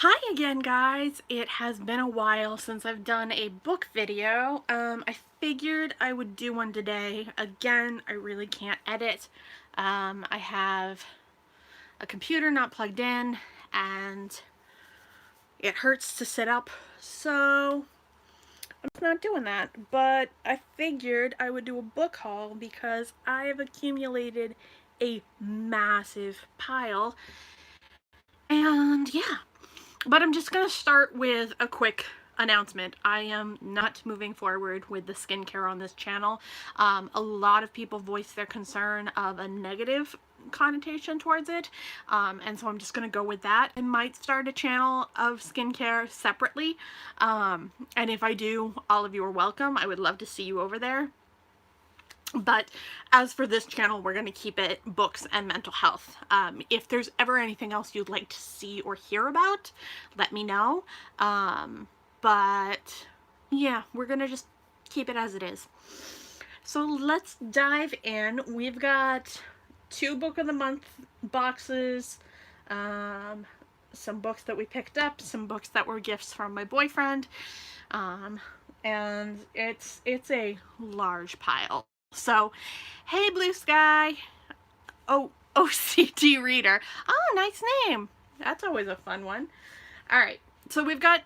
Hi again, guys. It has been a while since I've done a book video. I figured I would do one today. Again, I really can't edit. I have a computer not plugged in and it hurts to sit up, so I'm not doing that. But I figured I would do a book haul because I have accumulated a massive pile. And yeah, but I'm just going to start with a quick announcement. I am not moving forward with the skincare on this channel. A lot of people voice their concern of a negative connotation towards it, and so I'm just going to go with that. I might start a channel of skincare separately, and if I do, all of you are welcome. I would love to see you over there. But as for this channel, we're going to keep it books and mental health. If there's ever anything else you'd like to see or hear about, let me know. But yeah, we're going to just keep it as it is. So let's dive in. We've got 2 book of the month boxes, some books that we picked up, some books that were gifts from my boyfriend, and it's a large pile. So, hey Blue Sky. Oh, OCD Reader. Oh, nice name. That's always a fun one. Alright, so we've got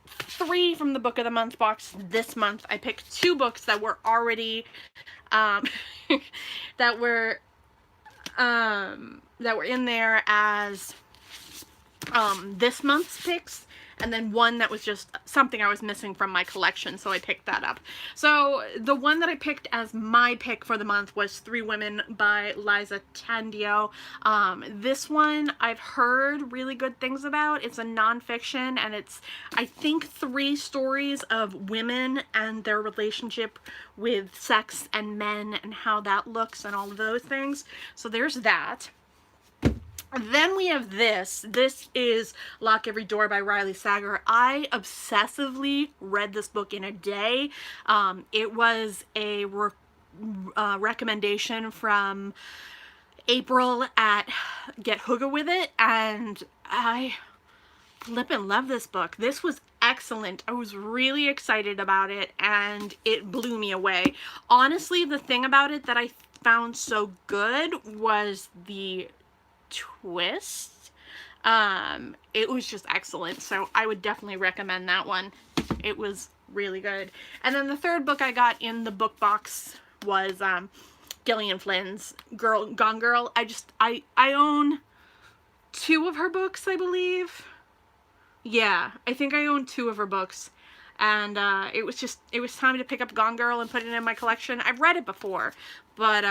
3 from the Book of the Month box this month. I picked 2 books that were already, that were in there as, this month's picks, and then one that was just something I was missing from my collection, so I picked that up. So the one that I picked as my pick for the month was Three Women by Liza Tandio. This one I've heard really good things about. It's a nonfiction, and it's, I think, 3 stories of women and their relationship with sex and men and how that looks and all of those things. So there's that. Then we have this. This is Lock Every Door by Riley Sager. I obsessively read this book in a day. It was a recommendation from April at Get Hooga With It, and I flippin' love this book. This was excellent. I was really excited about it, and it blew me away. Honestly, the thing about it that I found so good was the twist. It was just excellent, so I would definitely recommend that one. It was really good. And then the third book I got in the book box was Gillian Flynn's Gone Girl. I own 2 of her books, I believe. Yeah, I think I own 2 of her books, and it was time to pick up Gone Girl and put it in my collection. I've read it before, but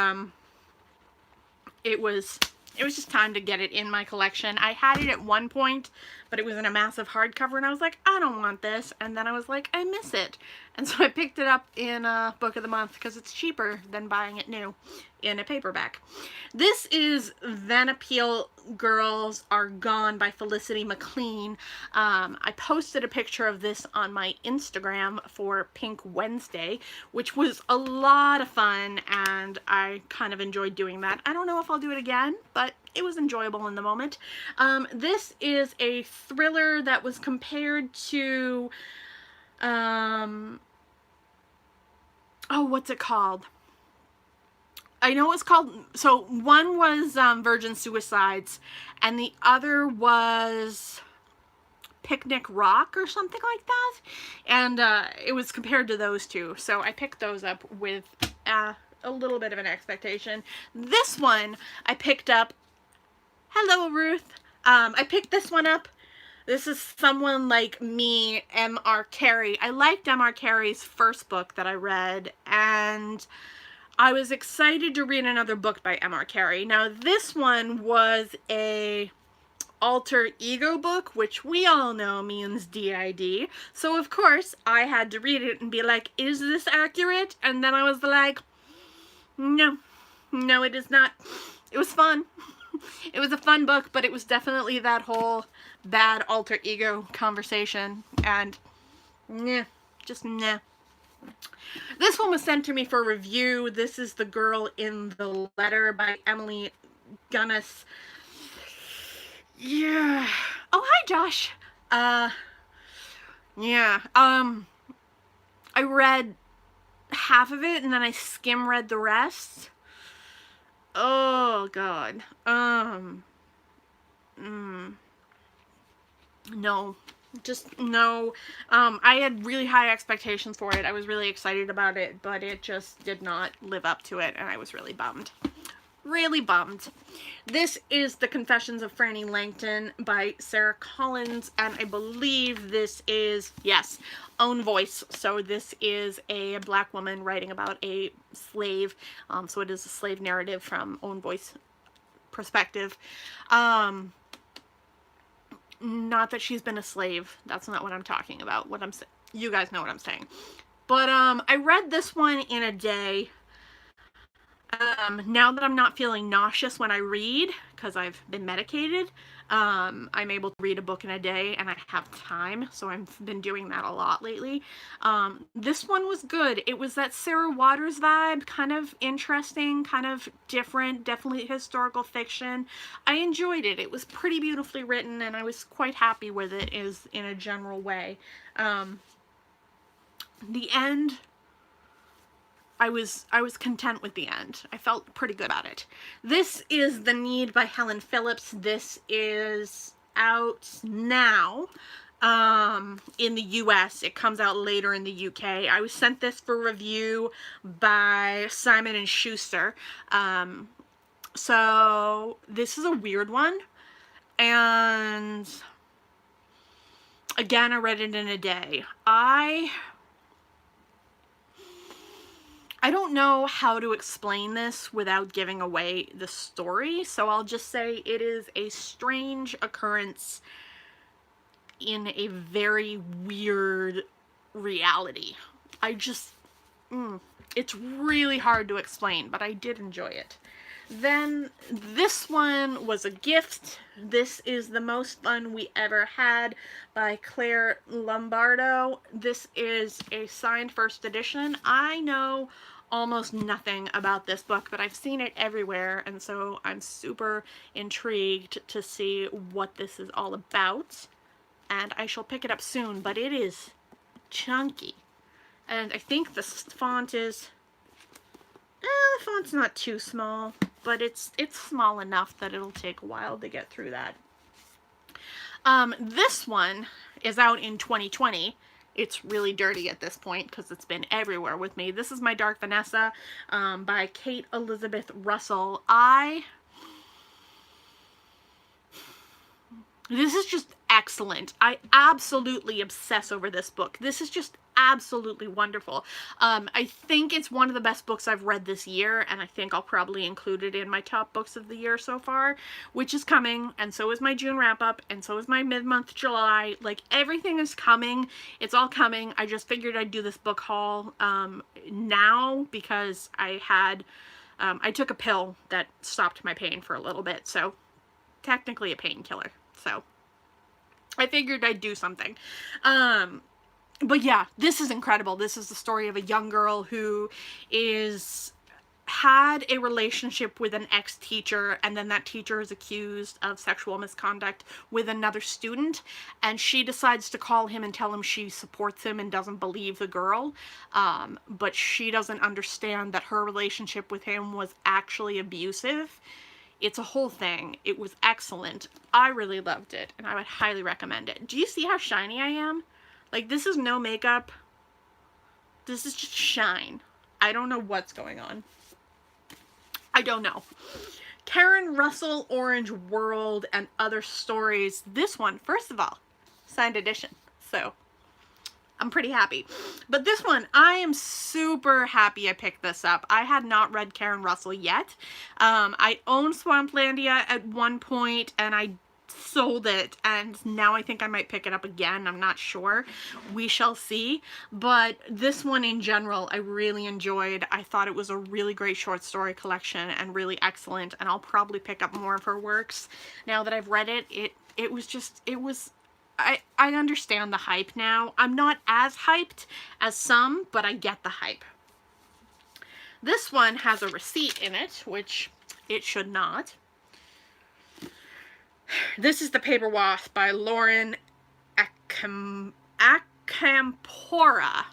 it was just time to get it in my collection. I had it at one point, but it was in a massive hardcover, and I was like, I don't want this. And then I was like, I miss it. And so I picked it up in a Book of the Month because it's cheaper than buying it new in a paperback. This is Then Appeal Girls Are Gone by Felicity McLean. I posted a picture of this on my Instagram for Pink Wednesday, which was a lot of fun, and I kind of enjoyed doing that. I don't know if I'll do it again, but it was enjoyable in the moment. This is a thriller that was compared to, what's it called? I know it's called, so one was Virgin Suicides, and the other was Picnic Rock or something like that, and it was compared to those 2, so I picked those up with a little bit of an expectation. This one I picked up, hello Ruth, I picked this one up. This is Someone Like Me, M.R. Carey. I liked M.R. Carey's first book that I read, and I was excited to read another book by M.R. Carey. Now, this one was a alter ego book, which we all know means DID. So, of course, I had to read it and be like, is this accurate? And then I was like, no, it is not. It was fun. It was a fun book, but it was definitely that whole bad alter ego conversation, and nah, just nah. This one was sent to me for review. This is The Girl in the Letter by Emily Gunness. Yeah. Oh, hi, Josh. Yeah. I read half of it and then I skim read the rest. Oh God. No. Just no. I had really high expectations for it. I was really excited about it, but it just did not live up to it, and I was really bummed. Really bummed. This is The Confessions of Franny Langton by Sarah Collins, and I believe this is, yes, Own Voice. So this is a Black woman writing about a slave. So it is a slave narrative from Own Voice perspective. Not that she's been a slave. That's not what I'm talking about. What I'm saying, you guys know what I'm saying. But I read this one in a day. Now that I'm not feeling nauseous when I read, because I've been medicated, I'm able to read a book in a day, and I have time, so I've been doing that a lot lately. This one was good. It was that Sarah Waters vibe, kind of interesting, kind of different, definitely historical fiction. I enjoyed it. It was pretty beautifully written, and I was quite happy with it in a general way. The end, I was content with the end. I felt pretty good at it. This is The Need by Helen Phillips. This is out now in the US. It comes out later in the UK. I was sent this for review by Simon & Schuster. So this is a weird one. And again, I read it in a day. I don't know how to explain this without giving away the story, so I'll just say it is a strange occurrence in a very weird reality. It's really hard to explain, but I did enjoy it. Then this one was a gift. This is The Most Fun We Ever Had by Claire Lombardo. This is a signed first edition. I know almost nothing about this book, but I've seen it everywhere, and so I'm super intrigued to see what this is all about, and I shall pick it up soon. But it is chunky, and I think the font is the font's not too small, but it's small enough that it'll take a while to get through that. This one is out in 2020. It's really dirty at this point because it's been everywhere with me. This is My Dark Vanessa by Kate Elizabeth Russell. This is just excellent. I absolutely obsess over this book. This is just absolutely wonderful. I think it's one of the best books I've read this year, and I think I'll probably include it in my top books of the year so far, which is coming, and so is my June wrap-up, and so is my mid-month July. Like, everything is coming. It's all coming. I just figured I'd do this book haul now because I took a pill that stopped my pain for a little bit, so technically a painkiller. So I figured I'd do something. But yeah, this is incredible. This is the story of a young girl who had a relationship with an ex-teacher, and then that teacher is accused of sexual misconduct with another student, and she decides to call him and tell him she supports him and doesn't believe the girl, but she doesn't understand that her relationship with him was actually abusive. It's a whole thing. It was excellent. I really loved it, and I would highly recommend it. Do you see how shiny I am? Like, this is no makeup. This is just shine. I don't know what's going on. I don't know. Karen Russell, Orange World, and Other Stories. This one, first of all, signed edition. So, I'm pretty happy. But this one, I am super happy I picked this up. I had not read Karen Russell yet. I owned Swamplandia at one point, and I sold it, and now I think I might pick it up again. I'm not sure. We shall see. But this one in general, I really enjoyed. I thought it was a really great short story collection and really excellent, and I'll probably pick up more of her works now that I've read it. I understand the hype now. I'm not as hyped as some, but I get the hype. This one has a receipt in it, which it should not. This is The Paper Wasp by Lauren Acampora.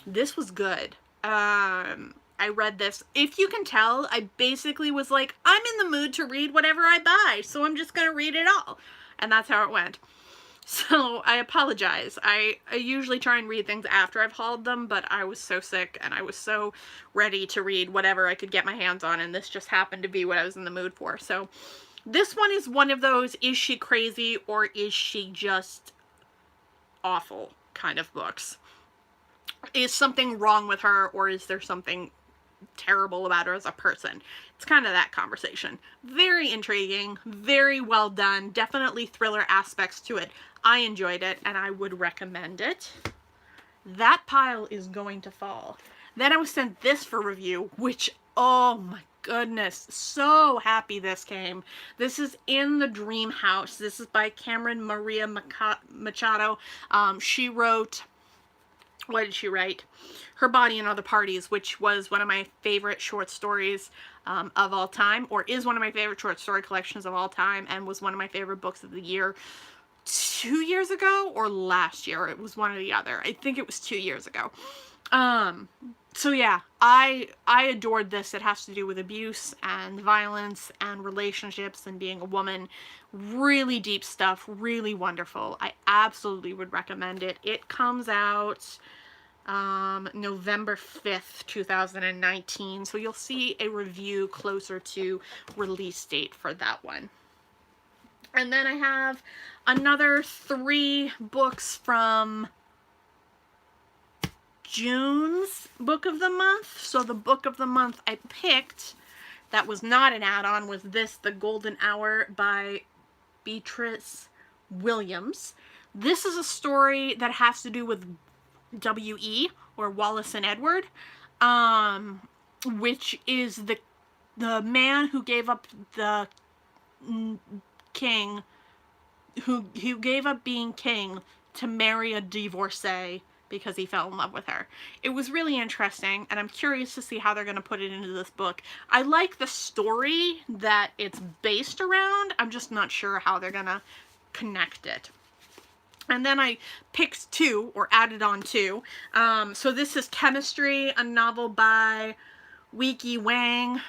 This was good. I read this. If you can tell, I basically was like, I'm in the mood to read whatever I buy, so I'm just going to read it all. And that's how it went. So I apologize. I usually try and read things after I've hauled them, but I was so sick and I was so ready to read whatever I could get my hands on, and this just happened to be what I was in the mood for. So this one is one of those, is she crazy or is she just awful kind of books. Is something wrong with her, or is there something terrible about her as a person? It's kind of that conversation. Very intriguing, very well done, definitely thriller aspects to it. I enjoyed it and I would recommend it. That pile is going to fall. Then I was sent this for review, which, oh my goodness, so happy this came. This is In the Dream House. This is by Cameron Maria Machado. She wrote, what did she write? Her Body and Other Parties, which was one of my favorite short stories of all time, or is one of my favorite short story collections of all time, and was one of my favorite books of the year 2 years ago or last year. It was one or the other. I think it was 2 years ago. So yeah, I adored this. It has to do with abuse and violence and relationships and being a woman. Really deep stuff, really wonderful. I absolutely would recommend it. It comes out November 5th, 2019. So you'll see a review closer to release date for that one. And then I have another 3 books from June's book of the month. So the book of the month I picked that was not an add-on was this, The Golden Hour by Beatrice Williams. This is a story that has to do with W.E. or Wallace and Edward, which is the man who gave up the king, who gave up being king to marry a divorcee because he fell in love with her. It was really interesting, and I'm curious to see how they're going to put it into this book. I like the story that it's based around. I'm just not sure how they're going to connect it. And then I picked 2, or added on 2. So this is Chemistry, a novel by Weike Wang.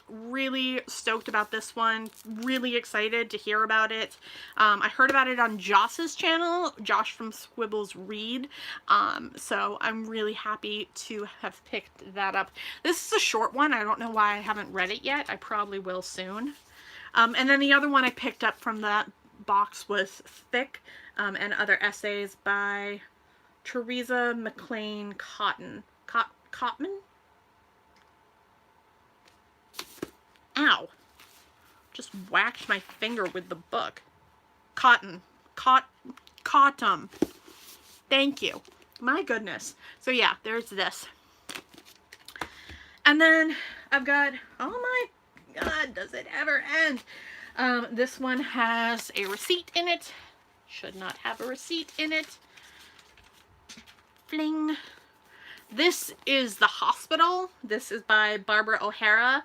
Really stoked about this one. Really excited to hear about it. I heard about it on Josh's channel, Josh from Squibbles Read. So I'm really happy to have picked that up. This is a short one. I don't know why I haven't read it yet. I probably will soon. And then the other one I picked up from that box was Thick, and Other Essays by Teresa McLean Cotman. Ow. Just whacked my finger with the book. Cotton. Thank you. My goodness. So yeah, there's this. And then I've got, oh my God, does it ever end? This one has a receipt in it. Should not have a receipt in it. Fling. This is The Hospital. This is by Barbara O'Hara.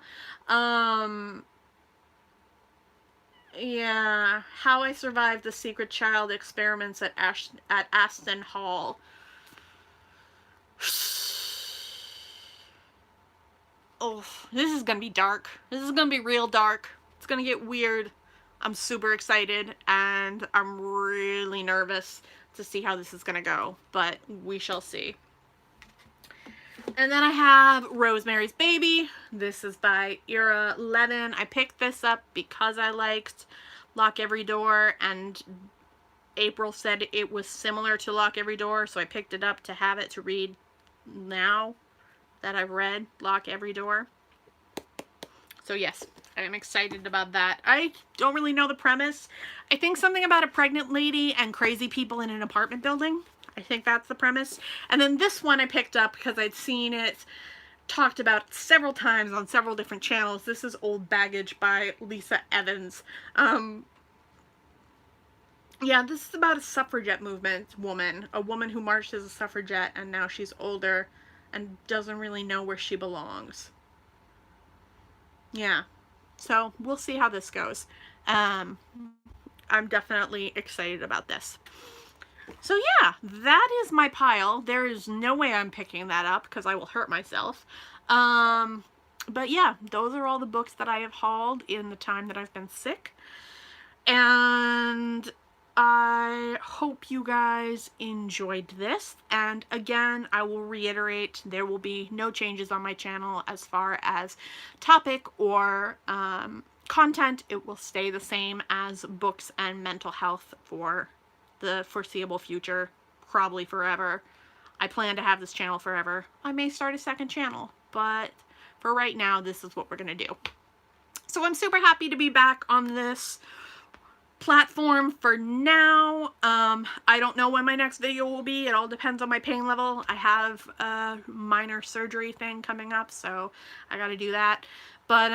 Yeah, How I Survived the Secret Child Experiments at Aston Hall. Oh, this is gonna be dark. This is gonna be real dark. It's gonna get weird. I'm super excited, and I'm really nervous to see how this is gonna go, but we shall see. And then I have Rosemary's Baby. This is by Ira Levin. I picked this up because I liked Lock Every Door, and April said it was similar to Lock Every Door, so I picked it up to have it to read now that I've read Lock Every Door. So yes, I'm excited about that. I don't really know the premise. I think something about a pregnant lady and crazy people in an apartment building. I think that's the premise. And then this one I picked up because I'd seen it talked about several times on several different channels. This is Old Baggage by Lisa Evans. Yeah, this is about a suffragette movement woman. A woman who marched as a suffragette, and now she's older and doesn't really know where she belongs. Yeah. So we'll see how this goes. I'm definitely excited about this. So yeah, that is my pile. There is no way I'm picking that up because I will hurt myself. But yeah, those are all the books that I have hauled in the time that I've been sick. And I hope you guys enjoyed this. And again, I will reiterate, there will be no changes on my channel as far as topic or content. It will stay the same as books and mental health for the foreseeable future, probably forever. I plan to have this channel forever. I may start a second channel, but for right now, this is what we're going to do. So I'm super happy to be back on this platform for now. I don't know when my next video will be. It all depends on my pain level. I have a minor surgery thing coming up, so I got to do that. But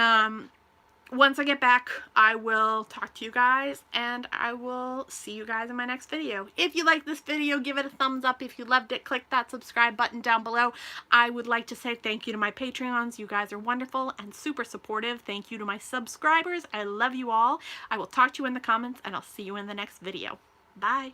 once I get back, I will talk to you guys, and I will see you guys in my next video. If you like this video, give it a thumbs up. If you loved it, click that subscribe button down below. I would like to say thank you to my Patreons. You guys are wonderful and super supportive. Thank you to my subscribers. I love you all. I will talk to you in the comments, and I'll see you in the next video. Bye.